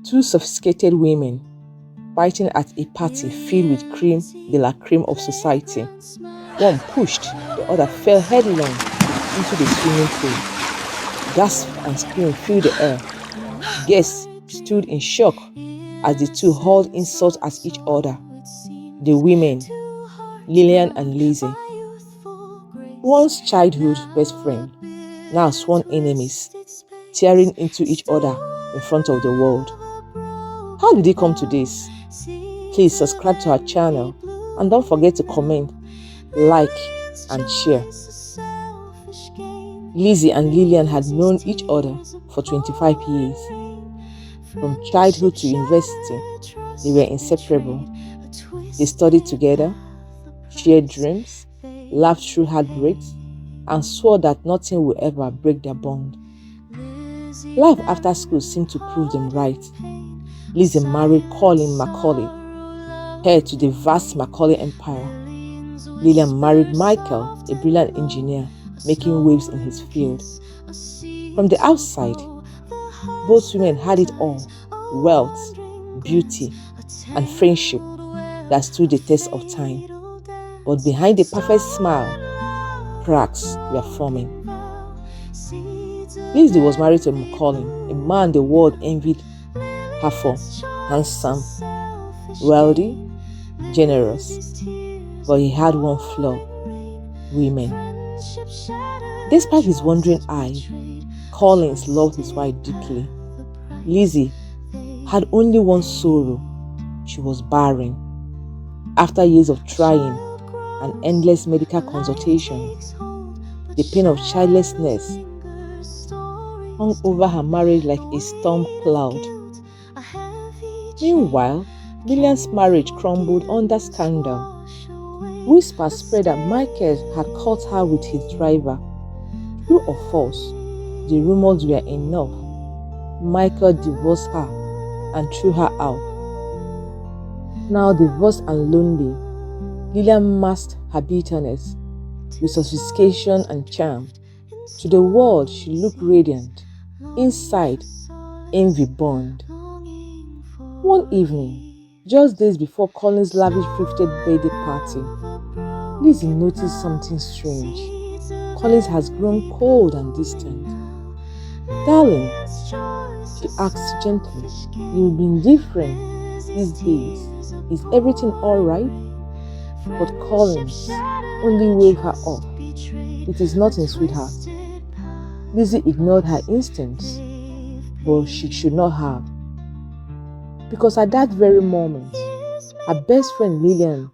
Two sophisticated women fighting at a party filled with creme de la creme of society. One pushed, the other fell headlong into the swimming pool. Gasp and scream filled the air. Guests stood in shock as the two hurled insults at each other. The women, Lilian and Lizzy, once childhood best friend, now sworn enemies, tearing into each other in front of the world. How did it come to this? Please subscribe to our channel and don't forget to comment, like, and share. Lizzy and Lilian had known each other for 25 years. From childhood to university, they were inseparable. They studied together, shared dreams, laughed through heartbreaks, and swore that nothing would ever break their bond. Life after school seemed to prove them right. Lizzy married Collins Macaulay, heir to the vast Macaulay empire. Lilian married Michael, a brilliant engineer, making waves in his field. From the outside, both women had it all: wealth, beauty, and friendship that stood the test of time. But behind the perfect smile, cracks were forming. Lizzy was married to Macaulay, a man the world envied her for: handsome, wealthy, generous. But he had one flaw: women. Despite his wandering eye, Collins loved his wife deeply. Lizzy had only one sorrow: she was barren. After years of trying and endless medical consultations, the pain of childlessness hung over her marriage like a storm cloud. Meanwhile, Lilian's marriage crumbled under scandal. Whispers spread that Michael had caught her with his driver. True or false, the rumors were enough. Michael divorced her and threw her out. Now divorced and lonely, Lilian masked her bitterness with sophistication and charm. To the world, she looked radiant. Inside, envy burned. One evening, just days before Collins' lavish thrifted birthday party, Lizzy noticed something strange. Collins has grown cold and distant. "Darling," she asked gently, "you've been different these days. Is everything all right?" But Collins only waved her off. "It is nothing, sweetheart." Lizzy ignored her instincts, but she should not have. Because at that very moment, her best friend Lilian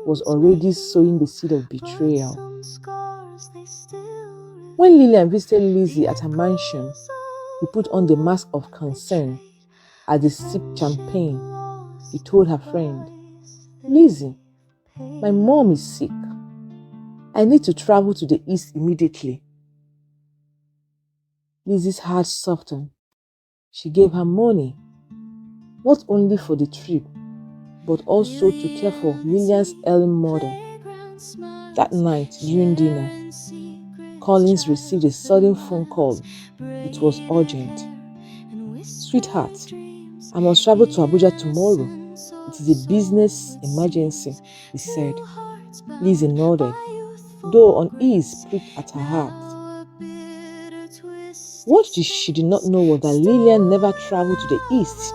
was already sowing the seed of betrayal. When Lilian visited Lizzy at her mansion, he put on the mask of concern. As they sipped champagne, he told her friend, "Lizzy, my mom is sick. I need to travel to the east immediately." Lizzy's heart softened. She gave her money, not only for the trip, but also to care for Lilian's ailing mother. That night, during dinner, Collins received a sudden phone call. It was urgent. "Sweetheart, I must travel to Abuja tomorrow. It is a business emergency," he said. Lizzy nodded, though unease pricked at her heart. What she did not know was that Lilian never traveled to the east,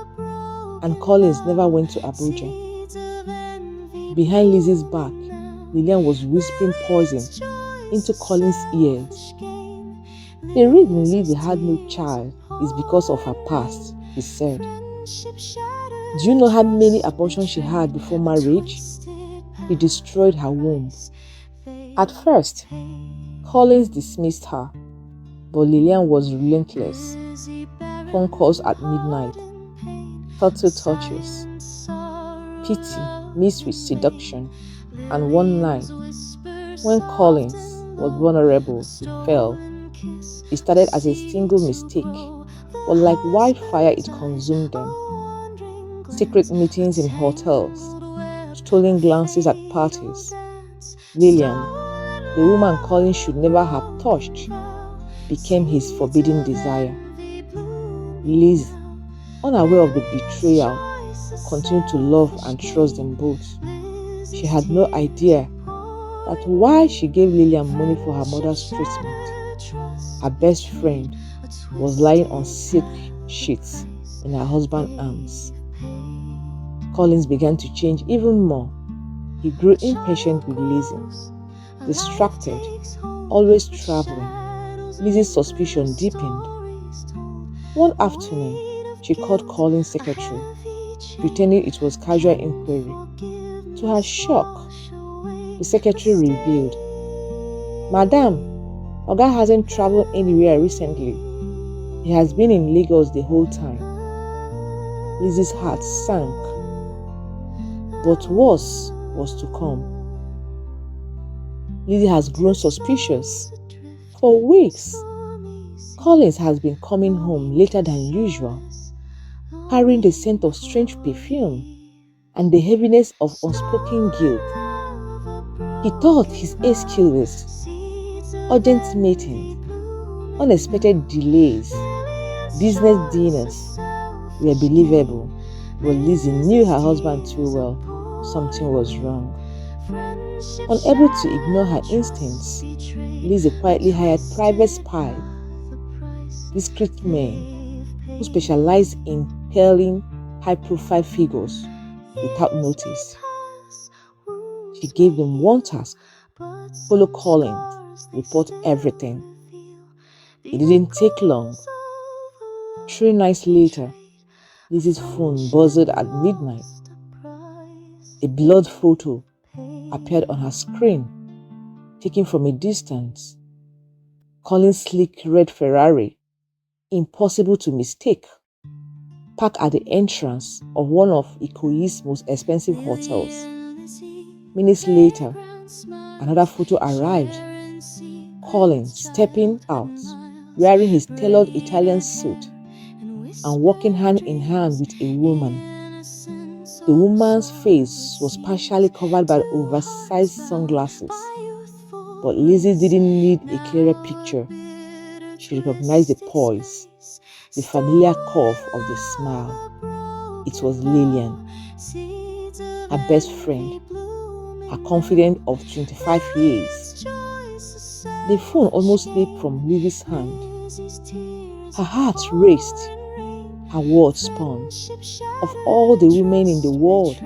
and Collins never went to Abuja. Behind Lizzy's back, Lilian was whispering poison into Collins' ears. "The reason Lizzy had no child is because of her past," he said. "Do you know how many abortions she had before marriage? He destroyed her womb." At first, Collins dismissed her, but Lilian was relentless. Phone calls at midnight, subtle touches, pity mixed with seduction, and one night, when Collins was vulnerable, he fell. It started as a single mistake, but like wildfire it consumed them. Secret meetings in hotels, stolen glances at parties. Lilian, the woman Collins should never have touched, became his forbidden desire. Lizzy, unaware of the betrayal, continued to love and trust them both. She had no idea that while she gave Lilian money for her mother's treatment, her best friend was lying on silk sheets in her husband's arms. Collins began to change even more. He grew impatient with Lizzy, distracted, always traveling. Lizzy's suspicion deepened. One afternoon, she called Collins' secretary, pretending it was casual inquiry. To her shock, the secretary revealed, "Madam, Oga hasn't traveled anywhere recently. He has been in Lagos the whole time." Lizzy's heart sank. But worse was to come. Lizzy has grown suspicious. For weeks, Collins has been coming home later than usual, carrying the scent of strange perfume and the heaviness of unspoken guilt. He thought his excuses, urgent meetings, unexpected delays, business dinners were believable, but Lizzy knew her husband too well. Something was wrong. Unable to ignore her instincts, Lizzy quietly hired private spies, discreet men who specialized in pairing high-profile figures without notice. She gave them one task: follow Collins, report everything. It didn't take long. 3 nights later, Lizzy's phone buzzed at midnight. A blurred photo appeared on her screen, taken from a distance. Collins' sleek red Ferrari, impossible to mistake, parked at the entrance of one of Ikoyi's most expensive hotels. Minutes later, another photo arrived. Collins stepping out, wearing his tailored Italian suit and walking hand in hand with a woman. The woman's face was partially covered by oversized sunglasses, but Lizzy didn't need a clearer picture. She recognized the poise, the familiar curve of the smile. It was Lilian, her best friend, her confidant of 25 years. The phone almost slipped from Lizzie's hand. Her heart raced. Her words spun. Of all the women in the world,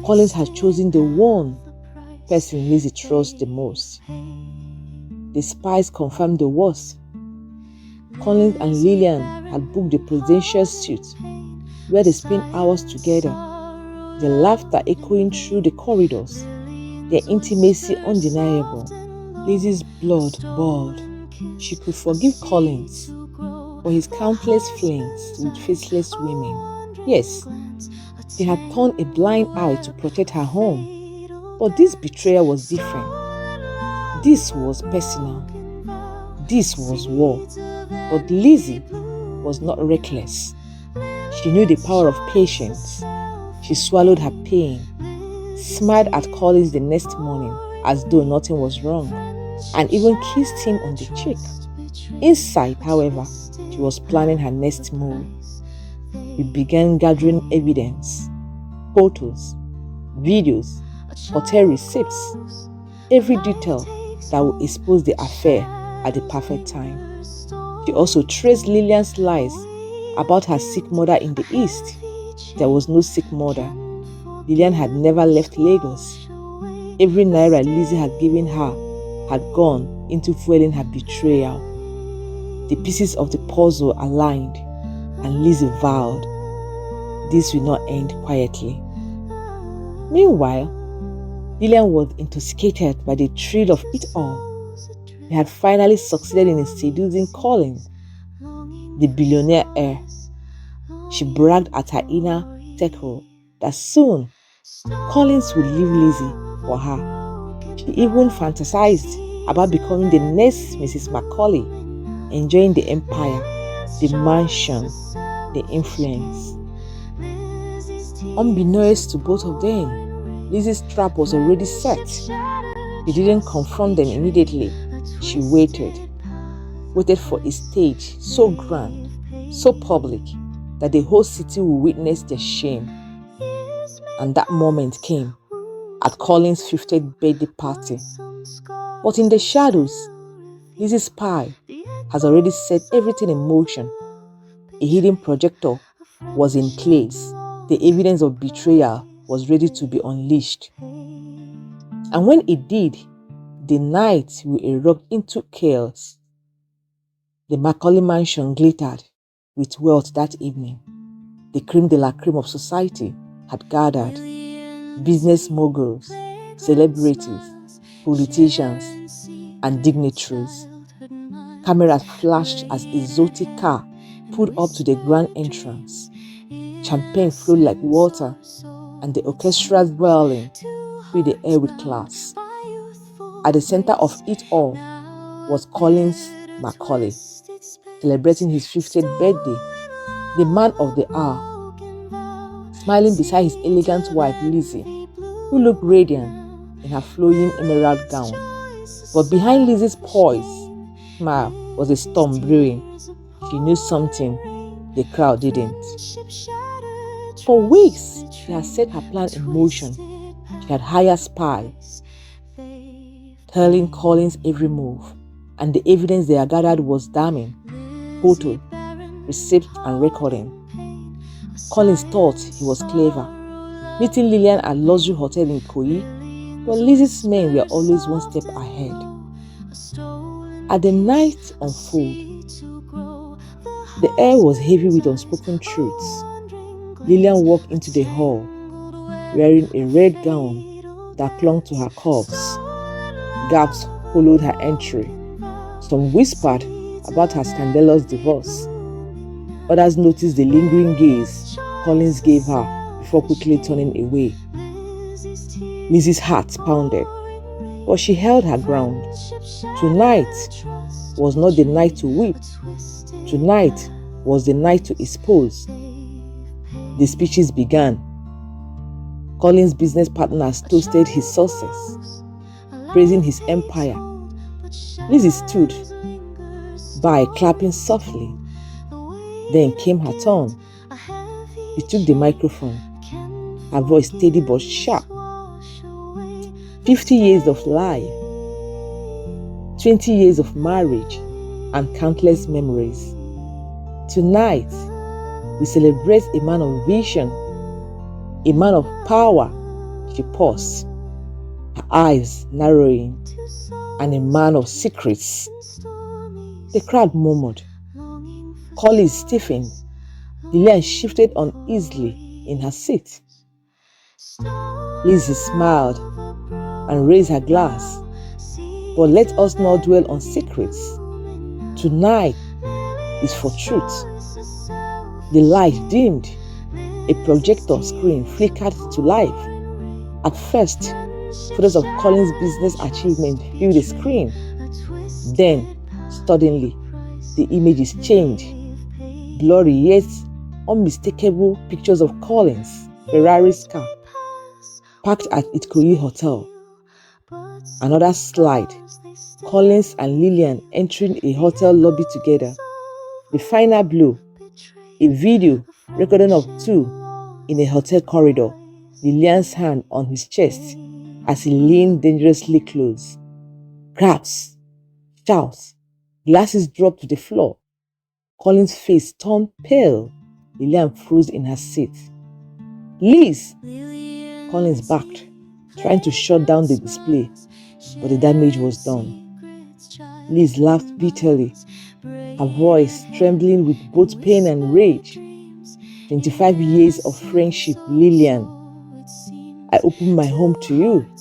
Collins had chosen the one person Lizzy trusts the most. The spies confirmed the worst. Collins and Lilian had booked the presidential suite, where they spent hours together, their laughter echoing through the corridors, their intimacy undeniable. Lizzy's blood boiled. She could forgive Collins for his countless flings with faceless women. Yes, he had turned a blind eye to protect her home. But this betrayal was different. This was personal. This was war. But Lizzy was not reckless. She knew the power of patience. She swallowed her pain, smiled at Collins the next morning as though nothing was wrong, and even kissed him on the cheek. Inside, however, she was planning her next move. We began gathering evidence, photos, videos, hotel receipts, every detail that would expose the affair at the perfect time. She also traced Lilian's lies about her sick mother in the East. There was no sick mother. Lilian had never left Lagos. Every naira Lizzy had given her had gone into fueling her betrayal. The pieces of the puzzle aligned, and Lizzy vowed this will not end quietly. Meanwhile, Lilian was intoxicated by the thrill of it all. He had finally succeeded in seducing Collins, the billionaire heir. She bragged at her inner circle that soon Collins would leave Lizzy for her. She even fantasized about becoming the next Mrs. Macaulay, enjoying the empire, the mansion, the influence. Unbeknownst to both of them, Lizzy's trap was already set. She didn't confront them immediately. She waited for a stage so grand, so public, that the whole city will witness their shame. And that moment came at Collins' 50th birthday party. But in the shadows, Lizzy's spy has already set everything in motion. A hidden projector was in place. The evidence of betrayal was ready to be unleashed. And when it did, the night will erupt into chaos. The Macaulay mansion glittered with wealth that evening. The creme de la creme of society had gathered. Business moguls, celebrities, politicians, and dignitaries. Cameras flashed as a exotic car pulled up to the grand entrance. Champagne flowed like water, and the orchestra whirling filled the air with class. At the center of it all was Collins Macaulay, celebrating his 50th birthday, the man of the hour, smiling beside his elegant wife Lizzy, who looked radiant in her flowing emerald gown. But behind Lizzy's poised smile was a storm brewing. She knew something the crowd didn't. For weeks, she had set her plan in motion. She had hired spies, telling Collins every move, and the evidence they had gathered was damning. Photos, receipts, and recording. Collins thought he was clever, meeting Lilian at luxury hotel in Ikoyi, but Lizzy's men were always one step ahead. As the night unfolded, the air was heavy with unspoken truths. Lilian walked into the hall, wearing a red gown that clung to her curves. Gasps followed her entry. Some whispered about her scandalous divorce. Others noticed the lingering gaze Collins gave her before quickly turning away. Lizzy's heart pounded, but she held her ground. Tonight was not the night to weep. Tonight was the night to expose. The speeches began. Collins' business partners toasted his success, praising his empire. Lizzy stood by, clapping softly. Then came her turn. She took the microphone, her voice steady but sharp. 50 years of life, 20 years of marriage, and countless memories. Tonight, we celebrate a man of vision, a man of power. She paused, her eyes narrowing, and a man of secrets. The crowd murmured. Collins stiffened. Lilian shifted uneasily in her seat. Lizzy smiled and raised her glass. But let us not dwell on secrets. Tonight is for truth. The light dimmed. A projector screen flickered to life. At first, photos of Collins' business achievement filled the screen. Then, suddenly, the images changed. Blurry yet unmistakable pictures of Collins' Ferrari's car, parked at Ikoyi Hotel. Another slide. Collins and Lilian entering a hotel lobby together. The final blow. A video recording of two in a hotel corridor. Lilian's hand on his chest as he leaned dangerously close. Grabs, shouts, glasses dropped to the floor. Collins' face turned pale. Lilian froze in her seat. Liz! Collins backed, trying to shut down the display, but the damage was done. Liz laughed bitterly, her voice trembling with both pain and rage. 25 years of friendship, Lilian. I opened my home to you,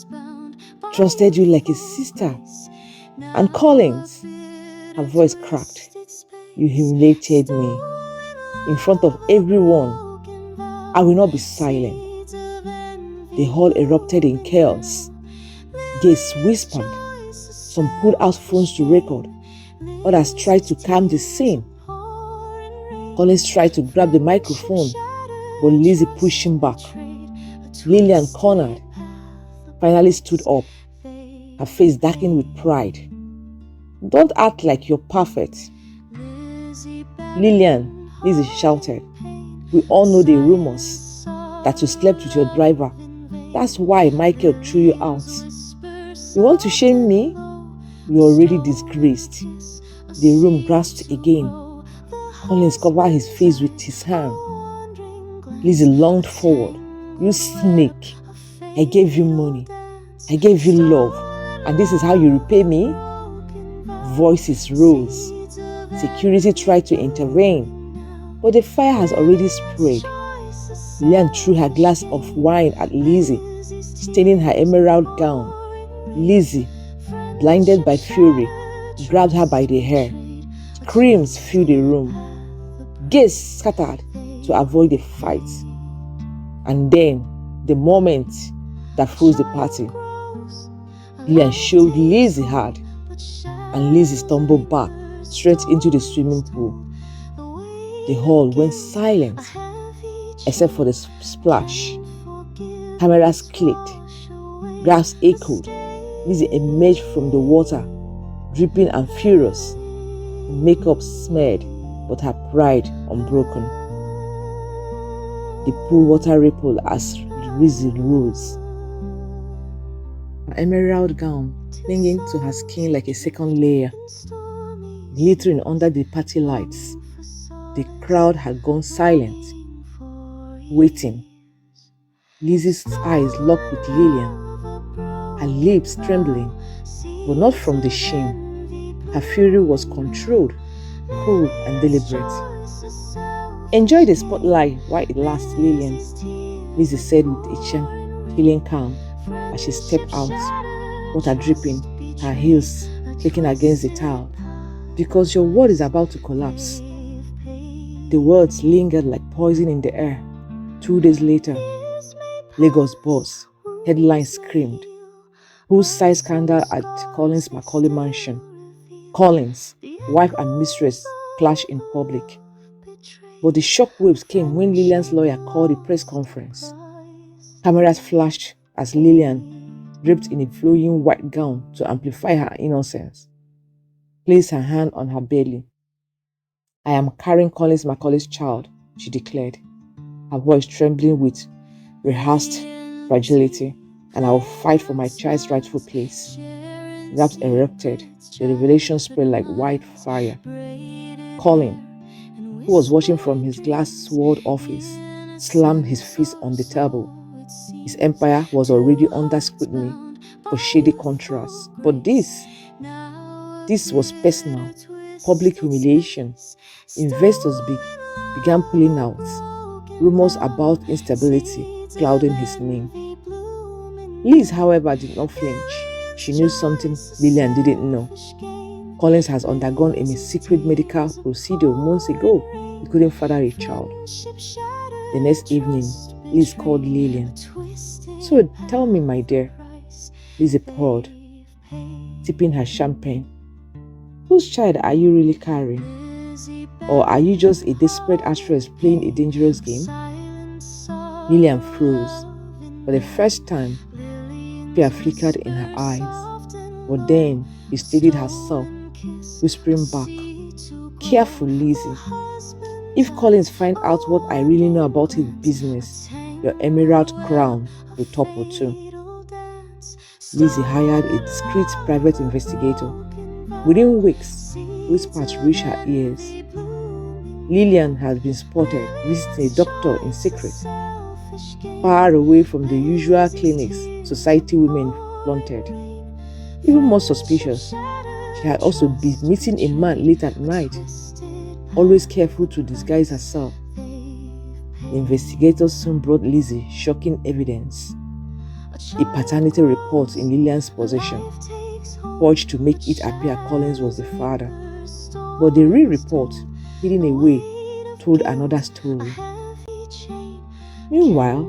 trusted you like a sister. And Collins, her voice cracked. You humiliated me in front of everyone. I will not be silent. The hall erupted in chaos. Guests whispered. Some pulled out phones to record. Others tried to calm the scene. Collins tried to grab the microphone, but Lizzy pushed him back. Lilian, cornered, finally stood up, her face darkened with pride. Don't act like you're perfect. Lilian, Lizzy shouted. We all know the rumors that you slept with your driver. That's why Michael threw you out. You want to shame me? You're already disgraced. The room grasped again. Collins covered his face with his hand. Lizzy lunged forward. You snake. I gave you money. I gave you love. And this is how you repay me? Voices rose. Security tried to intervene, but the fire has already spread. Lilian threw her glass of wine at Lizzy, staining her emerald gown. Lizzy, blinded by fury, grabbed her by the hair. Screams filled the room. Gaze scattered to avoid a fight. And then, the moment that froze the party, Lilian shoved Lizzy hard, and Lizzy stumbled back straight into the swimming pool. The hall went silent, except for the splash. Cameras clicked, gasps echoed. Lizzy emerged from the water, dripping and furious, makeup smeared, but her pride unbroken. The pool water rippled as Lizzy rose, her emerald gown clinging to her skin like a second layer, glittering under the party lights. The crowd had gone silent, waiting. Lizzy's eyes locked with Lilian, her lips trembling, but not from the shame. Her fury was controlled, cool and deliberate. Enjoy the spotlight while it lasts, Lilian, Lizzy said with a chilling calm as she stepped out, water dripping, her heels clicking against the tile. Because your world is about to collapse. The words lingered like poison in the air. 2 days later, Lagos boss, headlines screamed. Poolside scandal at Collins Macaulay mansion. Collins, wife and mistress, clash in public. But the shockwaves came when Lilian's lawyer called a press conference. Cameras flashed as Lilian, draped in a flowing white gown to amplify her innocence, placed her hand on her belly. I am carrying Collins Macaulay's child, she declared, her voice trembling with rehearsed fragility, and I will fight for my child's rightful place. Raps erupted, the revelation spread like wildfire. Colin, who was watching from his glass-walled office, slammed his fist on the table. His empire was already under scrutiny for shady contrasts. But this was personal, public humiliation. Investors began pulling out, rumors about instability clouding his name. Liz, however, did not flinch. She knew something Lilian didn't know. Collins has undergone a secret medical procedure months ago. He couldn't father a child. The next evening, Liz called Lilian. So tell me, my dear, Lizzy poured, sipping her champagne. Whose child are you really carrying? Or are you just a desperate actress playing a dangerous game? Lilian froze. For the first time, fear flickered in her eyes. But then she steadied herself, whispering back, Careful, Lizzy. If Collins finds out what I really know about his business, your emerald crown will topple too. Lizzy hired a discreet private investigator. Within weeks, whispers reached her ears. Lilian had been spotted visiting a doctor in secret, far away from the usual clinics society women flaunted. Even more suspicious, she had also been meeting a man late at night, always careful to disguise herself. The investigators soon brought Lizzy shocking evidence. A paternity report in Lilian's possession, forged to make it appear Collins was the father. But the real report, hidden away, told another story. Meanwhile,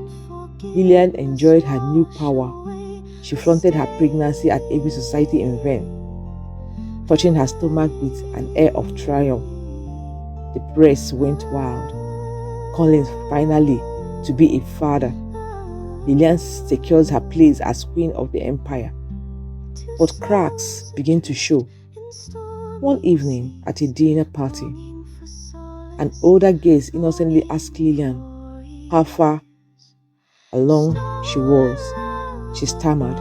Lilian enjoyed her new power. She flaunted her pregnancy at every society event, touching her stomach with an air of triumph. The press went wild. Collins finally to be a father. Lilian secures her place as queen of the empire. But cracks begin to show. One evening at a dinner party, An older gaze innocently asked Lilian how far along she was. She stammered.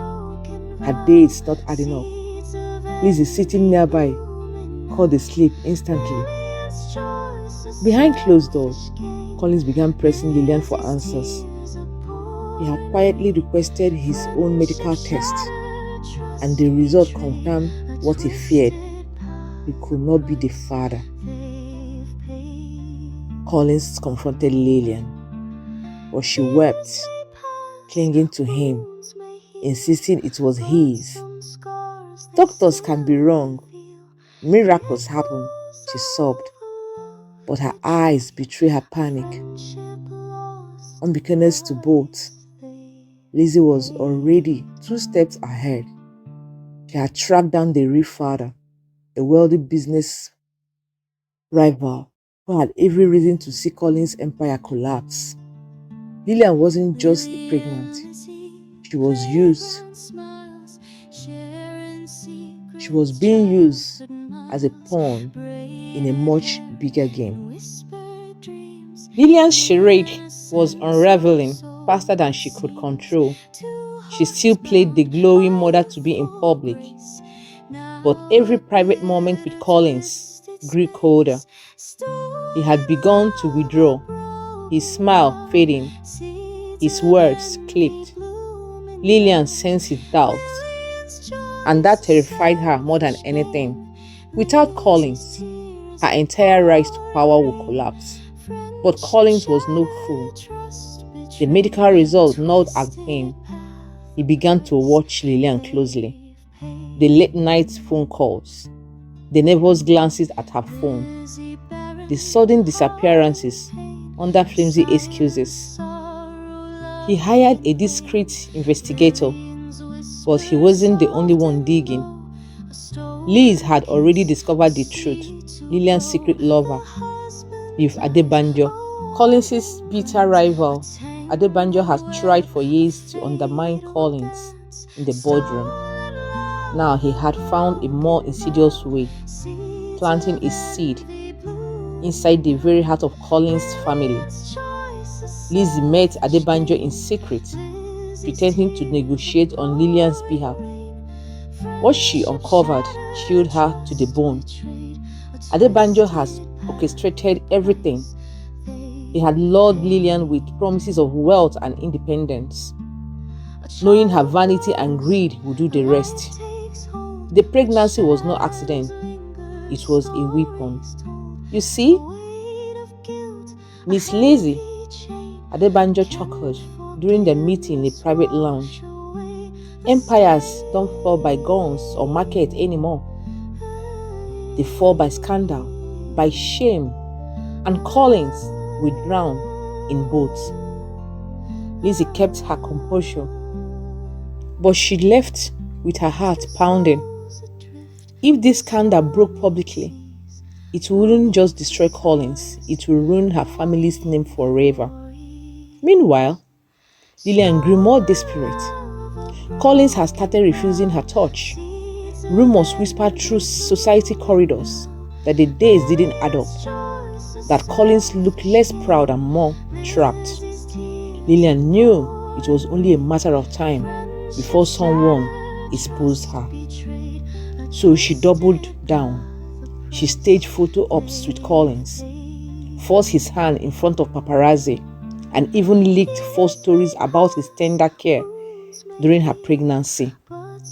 Her days not adding up. Lizzy, sitting nearby, called the sleep instantly. Behind closed doors, Collins began pressing Lilian for answers. He had quietly requested his own medical test, and the result confirmed what he feared. He could not be the father. Collins confronted Lilian, but she wept, clinging to him, insisting it was his. Doctors can be wrong. Miracles happen, she sobbed, but her eyes betrayed her panic. Unbeknownst to both, Lizzy was already 2 steps ahead. She had tracked down the real father, a wealthy business rival who had every reason to see Collins' empire collapse. Lilian wasn't just pregnant. She was used. She was being used as a pawn in a much bigger game. Lilian's charade was unraveling faster than she could control. She still played the glowing mother-to-be in public, but every private moment with Collins grew colder. He had begun to withdraw, his smile fading, his words clipped. Lilian sensed his doubts, and that terrified her more than anything. Without Collins, her entire rise to power would collapse. But Collins was no fool. The medical results gnawed at him. He began to watch Lilian closely. The late-night phone calls, the nervous glances at her phone, the sudden disappearances under flimsy excuses. He hired a discreet investigator, but he wasn't the only one digging. Liz had already discovered the truth. Lilian's secret lover, If Adebanjo, Collins' bitter rival. Adebanjo has tried for years to undermine Collins in the boardroom. Now he had found a more insidious way, planting a seed inside the very heart of Collins' family. Lizzy met Adebanjo in secret, pretending to negotiate on Lilian's behalf. What she uncovered chilled her to the bone. Adebanjo has orchestrated everything. He had lured Lilian with promises of wealth and independence, knowing her vanity and greed would do the rest. The pregnancy was no accident. It was a weapon. You see, Miss Lizzy, Adebanjo chuckled during the meeting in a private lounge. Empires don't fall by guns or market anymore. They fall by scandal, by shame, and Collins will drown in both. Lizzy kept her composure, but she left with her heart pounding. If this scandal broke publicly, it wouldn't just destroy Collins, it will ruin her family's name forever. Meanwhile, Lilian grew more desperate. Collins had started refusing her touch. Rumors whispered through society corridors that the days didn't add up, that Collins looked less proud and more trapped. Lilian knew it was only a matter of time before someone exposed her. So she doubled down. She staged photo ops with Collins, forced his hand in front of paparazzi, and even leaked false stories about his tender care during her pregnancy.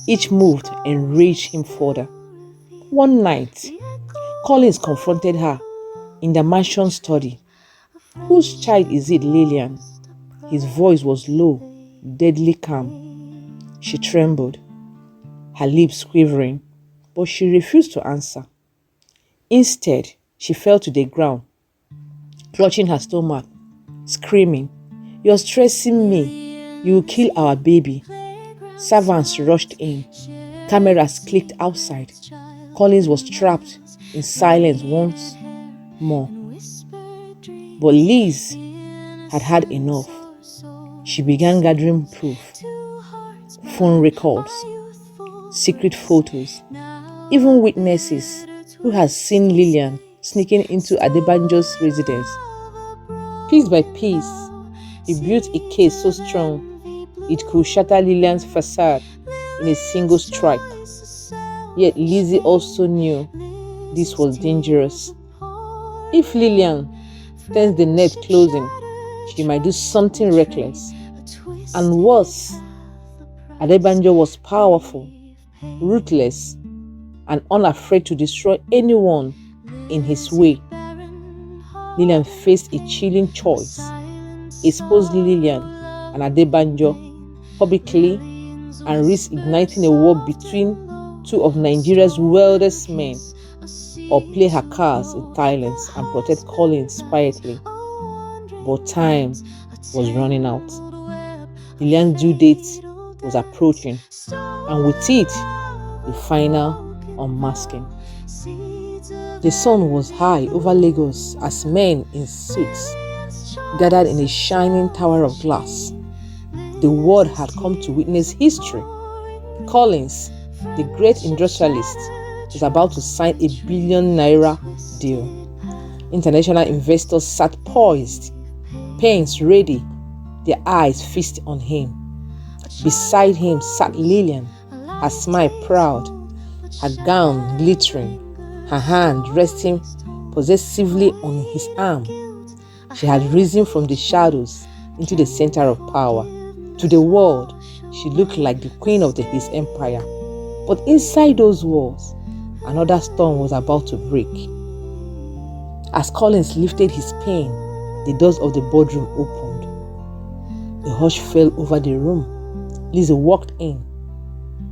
Each move enraged him further. One night, Collins confronted her in the mansion study. "Whose child is it, Lilian?" His voice was low, deadly calm. She trembled, her lips quivering, but she refused to answer. Instead, she fell to the ground, clutching her stomach, screaming, "You're stressing me. You will kill our baby." Servants rushed in. Cameras clicked outside. Collins was trapped in silence once more. But Liz had had enough. She began gathering proof, phone records, secret photos, even witnesses who had seen Lilian sneaking into Adebanjo's residence. Piece by piece, he built a case so strong it could shatter Lilian's facade in a single strike. Yet Lizzy also knew this was dangerous. If Lilian turns the net closing, she might do something reckless. And worse, Adebanjo was powerful, ruthless, and unafraid to destroy anyone in his way. Lilian faced a chilling choice: expose Lilian and Adebanjo publicly and risk igniting a war between two of Nigeria's wealthiest men, or play her cards in silence and protect Collins quietly. But time was running out. Lilian's due date was approaching, and with it, the final unmasking. The sun was high over Lagos as men in suits gathered in a shining tower of glass. The world had come to witness history. Collins, the great industrialist, was about to sign a ₦1 billion deal. International investors sat poised, pens ready, their eyes fixed on him. Beside him sat Lilian, her smile proud, her gown glittering, her hand resting possessively on his arm. She had risen from the shadows into the center of power. To the world, she looked like the queen of his empire. But inside those walls, another storm was about to break. As Collins lifted his pen, the doors of the boardroom opened. A hush fell over the room. Lizzy walked in,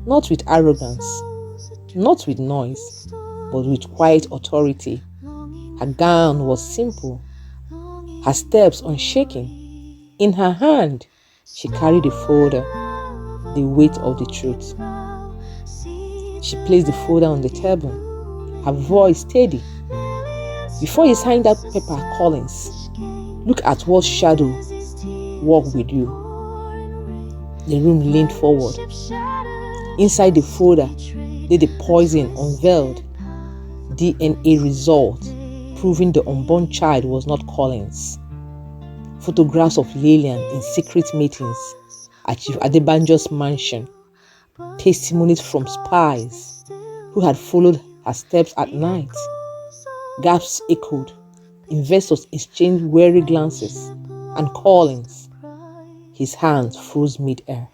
not with arrogance, not with noise, but with quiet authority. Her gown was simple, her steps unshaken. In her hand, she carried a folder, the weight of the truth. She placed the folder on the table, her voice steady. Before you sign that paper, Collins, look at what shadow walked with you. The room leaned forward. Inside the folder lay the poison unveiled, DNA result proving the unborn child was not Collins. Photographs of Lilian in secret meetings at Chief Adebanjo's mansion. Testimonies from spies who had followed her steps at night. Gasps echoed. Investors exchanged wary glances. And Collins, his hands froze mid-air.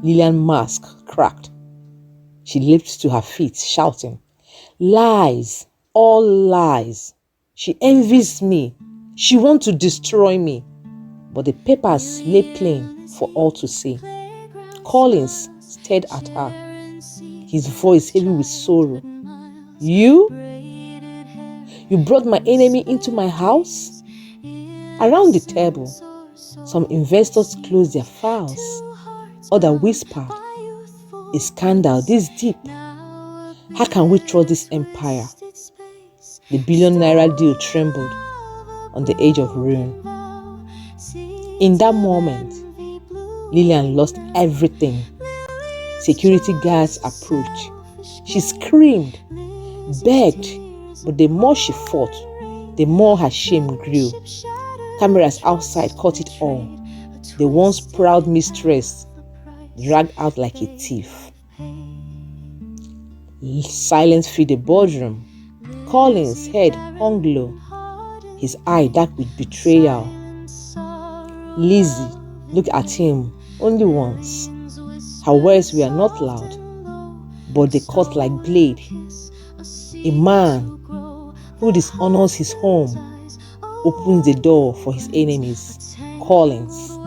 Lilian's mask cracked. She leaped to her feet, shouting, "Lies! All lies! She envies me. She wants to destroy me." But the papers lay plain for all to see. Collins stared at her, his voice heavy with sorrow. You? You brought my enemy into my house?" Around the table, some investors closed their files. Others whispered, "A scandal this deep. How can we trust this empire?" The ₦1 billion deal trembled on the edge of ruin. In that moment, Lilian lost everything. Security guards approached. She screamed, begged, but the more she fought, the more her shame grew. Cameras outside caught it all. The once proud mistress dragged out like a thief. Silence filled the boardroom. Collins' head hung low, his eye dark with betrayal. Lizzy looked at him only once. Her words were not loud, but they cut like blade. A man who dishonors his home opens the door for his enemies. Collins,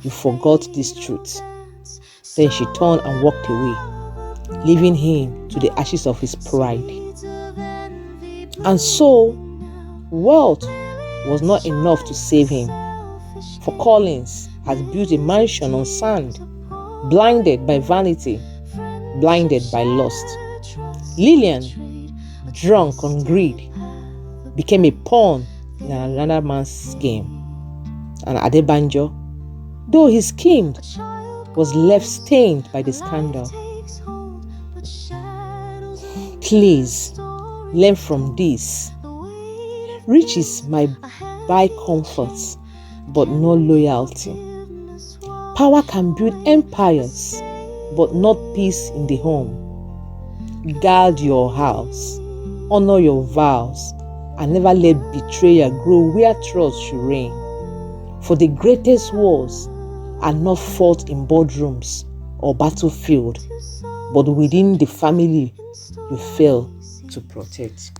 you forgot this truth. Then she turned and walked away, leaving him to the ashes of his pride. And so, wealth was not enough to save him. For Collins had built a mansion on sand, blinded by vanity, blinded by lust. Lilian, drunk on greed, became a pawn in another man's game. And Adebanjo, though he schemed, was left stained by the scandal. Please, Learn from this. Riches might buy comfort, but not loyalty. Power can build empires, but not peace in the home. Guard your house, honor your vows, and never let betrayal grow where trust should reign. For the greatest wars are not fought in boardrooms or battlefield, but within the family you fail to protect.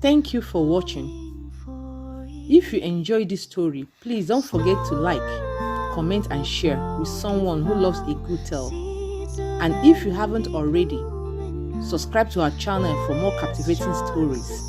Thank you for watching. If you enjoyed this story, please don't forget to like, comment and share with someone who loves a good tale. And if you haven't already, subscribe to our channel for more captivating stories.